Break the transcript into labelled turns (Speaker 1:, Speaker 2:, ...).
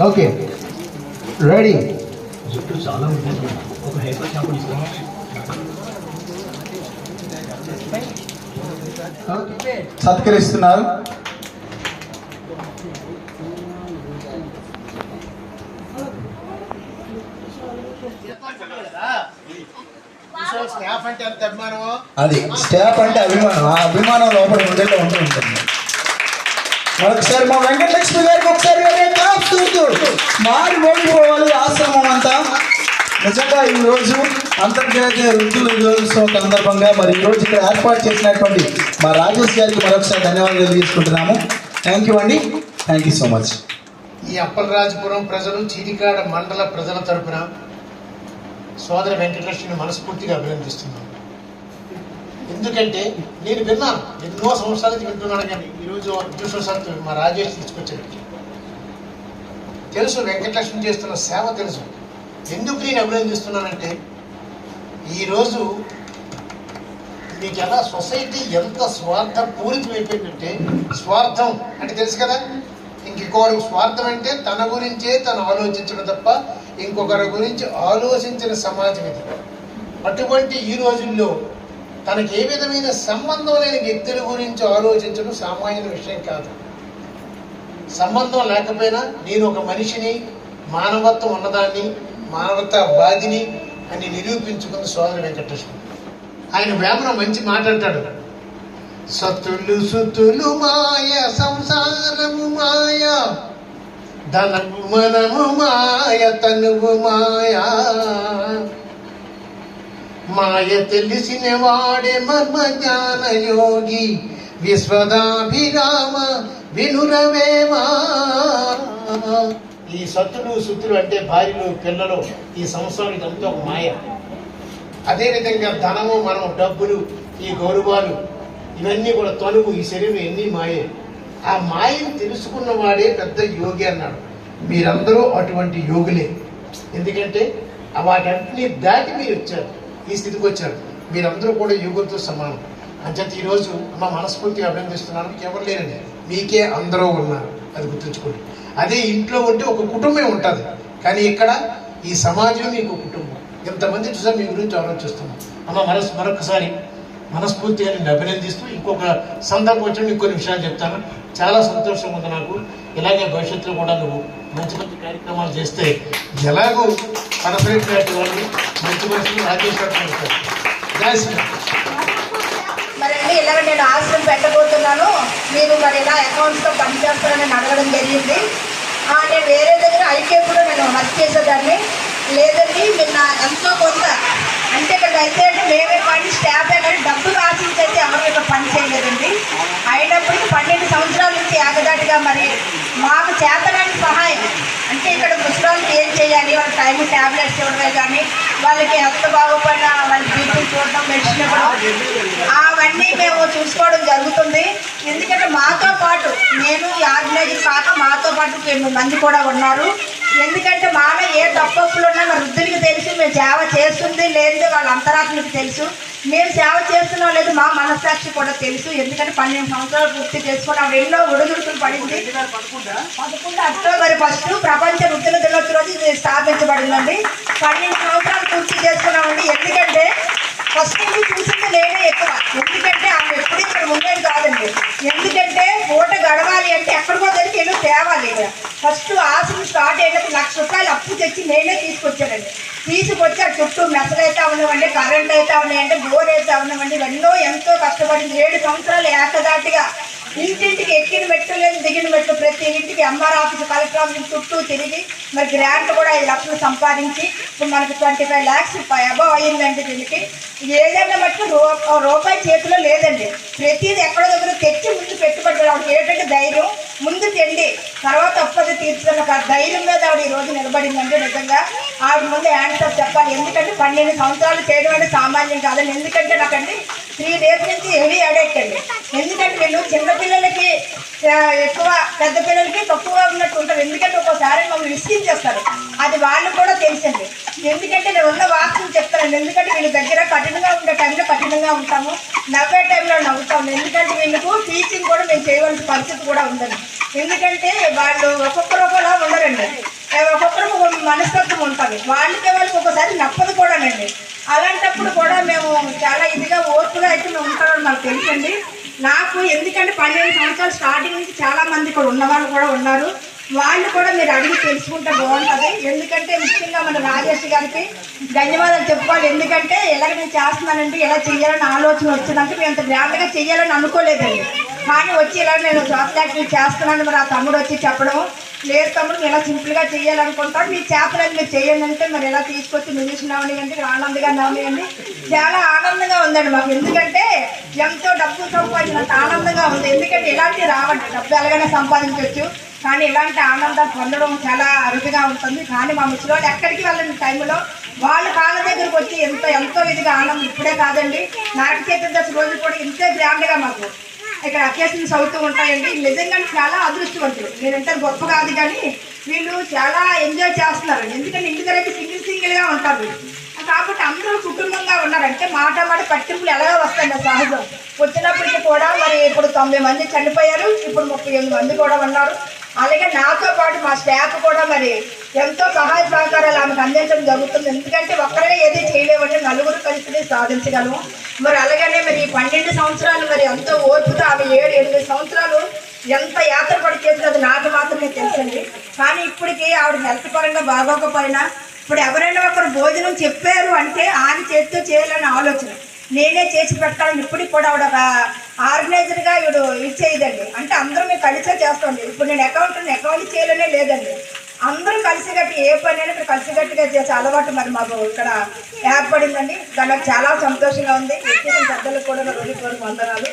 Speaker 1: Okay ready.
Speaker 2: చాలా ఉంటుంది. ఒక హెయిర్ షాంపూ ఇస్తాము.
Speaker 1: సత్కరిస్తున్నారు. అది స్టాఫ్ అంటే అభిమానం. ఆ అభిమానం లోపల ఉండేలా ఉంటుంది. మరొకసారి మా వెంకటలక్ష్మి గారికి ఒకసారి మారి మోగిపోవాలి ఆశ్రమం అంతా. నిజంగా ఈరోజు అంతర్జాతీయ వృద్ధుల దినోత్సవం సందర్భంగా మరి ఈరోజు ఇక్కడ ఏర్పాటు చేసినటువంటి మా రాజేష్ గారికి మరొకసారి ధన్యవాదాలు తెలియజేసుకుంటున్నాము. థ్యాంక్ యూ అండి. Thank you so much.
Speaker 3: ఈ అప్పలరాజపురం ప్రజలు, చీరికాడ మండల ప్రజల తరపున సోదర వెంకటలక్ష్మిని మనస్ఫూర్తిగా అభినందిస్తున్నాను. ఎందుకంటే నేను విన్నాను, ఎన్నో సంవత్సరాల నుంచి వింటున్నాను, కానీ ఈరోజు అదృష్టవశాత్తు మా రాజేష్ తీసుకొచ్చాడు. తెలుసు వెంకటలక్ష్మి చేస్తున్న సేవ తెలుసు. ఎందుకు నేను అభినందిస్తున్నానంటే ఈరోజు మీకు ఎలా సొసైటీ ఎంత స్వార్థ పూరితమైపోయిందంటే, స్వార్థం అంటే తెలుసు కదా, ఇంకొకరు స్వార్థం అంటే తన గురించే తను ఆలోచించడం తప్ప ఇంకొకరి గురించి ఆలోచించిన సమాజం ఇది. అటువంటి ఈ రోజుల్లో తనకి ఏ విధమైన సంబంధం లేని వ్యక్తుల గురించి ఆలోచించడం సామాన్య విషయం కాదు. సంబంధం లేకపోయినా నేను ఒక మనిషిని, మానవత్వం ఉన్నదాన్ని, మానవతావాదిని అని నిరూపించుకున్న సోదర వెంకటేశ్వర. ఆయన వేమన మంచి మాట అంటాడు, సతులు సుతులు మాయ, సంసారము మాయ, ధనము మనము మాయ, తనువు మాయా, మాయ తెలిసిన వాడే మర్మ జ్ఞాన యోగి, విశ్వదాభిరామ వినురవేమా. ఈ సత్తులు సుత్తులు అంటే భార్యలు, పిల్లలు, ఈ సంసారం ఇదంతా ఒక మాయ. అదేవిధంగా ధనము, మనము, డబ్బులు, ఈ గౌరవాలు, ఇవన్నీ కూడా తనువు, ఈ శరీరం ఎన్ని మాయే. ఆ మాయను తెలుసుకున్న వాడే పెద్ద యోగి అన్నాడు. మీరందరూ అటువంటి యోగులే. ఎందుకంటే వాటన్నిటిని దాటి మీరు వచ్చారు, ఈ స్థితికి వచ్చారు. మీరందరూ కూడా యోగులతో సమానం. అంచేత ఈరోజు అమ్మ మనస్ఫూర్తిగా అభినందిస్తున్నాను. ఎవరు లేరండి, మీకే అందరూ ఉన్నారు, అది గుర్తుంచుకోండి. అదే ఇంట్లో ఉంటే ఒక కుటుంబం ఉంటుంది, కానీ ఇక్కడ ఈ సమాజం మీకు కుటుంబం. ఇంతమంది చూసా మీ గురించి ఆలోచిస్తున్నాం. అమ్మ మరొకసారి మనస్ఫూర్తిగా నేను అభినందిస్తూ ఇంకొక సందర్భం వచ్చి మీకు కొన్ని విషయాలు చెప్తాను. చాలా సంతోషంగా ఉంది నాకు. ఇలాగే భవిష్యత్తులో కూడా నువ్వు మంచి మంచి కార్యక్రమాలు చేస్తే ఎలాగో పరపరేట్ వాళ్ళు మంచి మనుషులు రాజేశ్వరం.
Speaker 4: మరి అండి ఇలాగ నేను ఆశ్రమం పెట్టబోతున్నాను, మీరు మరి ఇలా అకౌంట్స్లో పనిచేస్తారని అడగడం జరిగింది. నేను వేరే దగ్గర అయితే కూడా నేను వర్క్ చేసేదాన్ని. లేదండి మీరు నా ఎంతో కొంత అంటే ఇక్కడ అయితే అంటే మేమే పని స్టాఫే కానీ డబ్బులు ఆశించైతే ఎవరు ఇక్కడ పని చేయలేదండి. అయినప్పటికీ 12 సంవత్సరాల నుంచి ఏకదాటిగా మరి మాకు చేతనానికి సహాయం అంటే ఇక్కడ ముసలాళ్ళకి ఏం చేయాలి, వాళ్ళ టైం ట్యాబ్లెట్స్ ఇవ్వడమే కానీ వాళ్ళకి ఎంత బాగుపడినా వాళ్ళ బీపీ చూడడం, మెడిసిన్ ఇవ్వడం, అవన్నీ మేము చూసుకోవడం జరుగుతుంది. ఎందుకంటే మాతో పాటు నేను ఈ ఆర్గనైజర్ కాక మాతో పాటు 8 మంది కూడా ఉన్నారు. ఎందుకంటే మాలో ఏ తప్పులు ఉన్నా మా వృద్ధులకి తెలుసు, మేము సేవ చేస్తుంది లేదు వాళ్ళ అంతరాత్మకి తెలుసు, మేము సేవ చేస్తున్నాం లేదు మా మనస్సాక్షి కూడా తెలుసు. ఎందుకంటే 12 సంవత్సరాలు పూర్తి చేసుకుని ఆవిడ ఎన్నో ఒడుదుడుకులు పడింది. 11 అక్టోబర్ 1 ప్రపంచ వృద్ధుల దినోత్సవం రోజు ఇది స్థాపించబడిందండి. 12 సంవత్సరాలు పూర్తి చేసుకున్నామండి. ఎందుకంటే ఫస్ట్ నుంచి చూసింది నేనే ఎక్కువ. ఎందుకంటే ఆమె ఎప్పుడు ఇక్కడ ఉండేది కాదండి. ఎందుకంటే పూట గడవాలి అంటే ఎక్కడికో దగ్గరికి వెళ్ళి తేవాలి. ఫస్ట్ ఆశ్రమం స్టార్ట్ అయినప్పుడు ₹1,00,000 అప్పు తెచ్చి నేనే తీసుకొచ్చానండి. తీసుకొచ్చి ఆ చుట్టూ మెసలైతే అవనివ్వండి, కరెంట్ అయితే అవనివ్వండి, బోర్ అయితే అవనివ్వండి, ఇవన్నో ఎంతో కష్టపడింది. 7 సంవత్సరాలు ఏకదాటిగా ఇంటింటికి ఎక్కిన మెట్లు లేదు దిగిన మెట్లు ప్రతి ఇంటికి ఎంఆర్ ఆఫీసు, కలెక్టర్ ఆఫీసు చుట్టూ తిరిగి మరి గ్రాంట్ కూడా 5 లక్షలు సంపాదించి ఇప్పుడు మనకి 25 lakhs అబవ్ అయ్యిందండి. దీనికి ఏదైనా మట్టుకు రూపాయి చేతిలో లేదండి. ప్రతిదీ ఎక్కడో దగ్గర తెచ్చి ముందు పెట్టుబడి. ఏంటంటే ధైర్యం, ముందు తిండి, తర్వాత ఒక్కది తీర్చుకున్న ఒక ధైర్యం మీద ఆవిడ ఈ రోజు నిలబడిందంటే నిజంగా ఆవిడ ముందు ఆన్సర్ చెప్పాలి. ఎందుకంటే 12 సంవత్సరాలు చేయడం అంటే సామాన్యం కాదండి. ఎందుకంటే నాకండి 3 డేస్ నుంచి హెవీ అడిక్ట్ అండి. ఎందుకంటే వీళ్ళు చిన్నపిల్లలకి ఎక్కువ, పెద్ద పిల్లలకి తక్కువగా ఉన్నట్టు ఉంటారు. ఎందుకంటే ఒక్కోసారి మమ్మల్ని విసిగించేస్తారు. అది వాళ్ళు కూడా తెలిసింది. ఎందుకంటే నేను ఉన్న వాక్యం చెప్తానండి. ఎందుకంటే వీళ్ళ దగ్గర కఠినంగా ఉండే టైంలో కఠినంగా ఉంటాము, నవ్వే టైంలో నవ్వుతాము. ఎందుకంటే వీళ్ళకు టీచింగ్ కూడా మేము చేయవలసిన పరిస్థితి కూడా ఉందండి. ఎందుకంటే వాళ్ళు ఒక్కొక్కరు ఒకలా ఉండరండి, ఒక్కొక్కరికి ఒక మనస్తత్వం ఉంటుంది. వాళ్ళకి ఒక్కొక్కసారి నప్పదు కూడానండి. అలాంటప్పుడు కూడా మేము చాలా ఇదిగా ఓర్పుగా అయితే మేము ఉంటామని మాకు తెలుసండి. నాకు ఎందుకంటే 12 సంవత్సరాలు స్టార్టింగ్ నుంచి చాలా మంది ఇక్కడ ఉన్నవాళ్ళు కూడా ఉన్నారు. వాళ్ళు కూడా మీరు అడిగి తెలుసుకుంటే బాగుంటుంది. ఎందుకంటే ముఖ్యంగా మన రాజేష్ గారికి ధన్యవాదాలు చెప్పుకోవాలి. ఎందుకంటే ఎలాగ నేను చేస్తున్నానండి, ఎలా చెయ్యాలని ఆలోచన వచ్చిందంటే మేము అంత గ్రాండ్గా చెయ్యాలని అనుకోలేదండి. కానీ వచ్చి ఇలా నేను సోషల్ యాక్టివిటీ చేస్తున్నాను. మరి ఆ తమ్ముడు వచ్చి చెప్పడం, లేదు తమ్ముడు ఇలా సింపుల్గా చేయాలనుకుంటాను, మీ చేతలని మీరు చేయండి అంటే మరి ఎలా తీసుకొచ్చి మ్యూజిషియన్ అవనివ్వండి, ఆనందంగా అవనివ్వండి, చాలా ఆనందంగా ఉందండి మాకు. ఎందుకంటే ఎంతో డబ్బు సంపాదించినంత ఆనందంగా ఉంది. ఎందుకంటే ఇలాంటివి రావండి, డబ్బు ఎలాగైనా సంపాదించవచ్చు, కానీ ఇలాంటి ఆనందాలు పొందడం చాలా అరుదుగా ఉంటుంది. కానీ మా ముసలి ఎక్కడికి వెళ్ళని టైంలో వాళ్ళ కాళ్ళ దగ్గరకు వచ్చి ఎంతో ఇదిగా ఆనందం. ఇప్పుడే కాదండి, నాటక చతుర్దశి రోజు కూడా ఇంతే గ్రాండ్గా మాకు ఇక్కడ అకేషన్స్ అవుతూ ఉంటాయండి. నిజంగా చాలా అదృష్టవంతులు. నేనంటే గొప్ప కాదు, కానీ వీళ్ళు చాలా ఎంజాయ్ చేస్తున్నారు. ఎందుకంటే ఇంటి దగ్గర సింగిల్గా ఉంటారు కాబట్టి అందరూ కుటుంబంగా ఉన్నారంటే మాట పట్టింపులు ఎలాగో వస్తాయండి సహజం. వచ్చినప్పటికీ కూడా మరి ఇప్పుడు 90 మంది చనిపోయారు, ఇప్పుడు 38 మంది కూడా ఉన్నారు. అలాగే నాతో పాటు మా స్టాఫ్ కూడా మరి ఎంతో సహాయ సహకారాలు ఆమెకు అందించడం జరుగుతుంది. ఎందుకంటే ఒక్కరే ఏది చేయలేమంటే నలుగురు కలిసి సాధించగలము. మరి అలాగనే మరి 12 సంవత్సరాలు మరి ఎంతో ఓర్పుతో ఆమె 7-8 సంవత్సరాలు ఎంత యాత్ర పడి చేసింది అది నాకు మాత్రమే తెలుసండి. కానీ ఇప్పటికీ ఆవిడ హెల్త్ పరంగా బాగోకపోయినా ఇప్పుడు ఎవరైనా ఒకరు భోజనం చెప్పారు అంటే ఆమె చేతితో చేయాలని ఆలోచన, నేనే చేసి పెట్టాలని ఇప్పటికి కూడా ఆవిడ ఒక ఆర్గనైజర్గా ఇవిడు ఇచ్చేయదండి. అంటే అందరూ మేము కలిసే చేస్తాండి. ఇప్పుడు నేను అకౌంట్ చేయాలనే లేదండి, అందరూ కలిసిగట్టి ఏ పని అయినా ఇక్కడ కలిసిగట్టుగా చేసే అలవాటు మరి మాకు ఇక్కడ ఏర్పడిందండి. దానికి చాలా సంతోషంగా ఉంది. వ్యక్తిగత పెద్దలకు కూడా నా హృదయపూర్వక వందనాలు.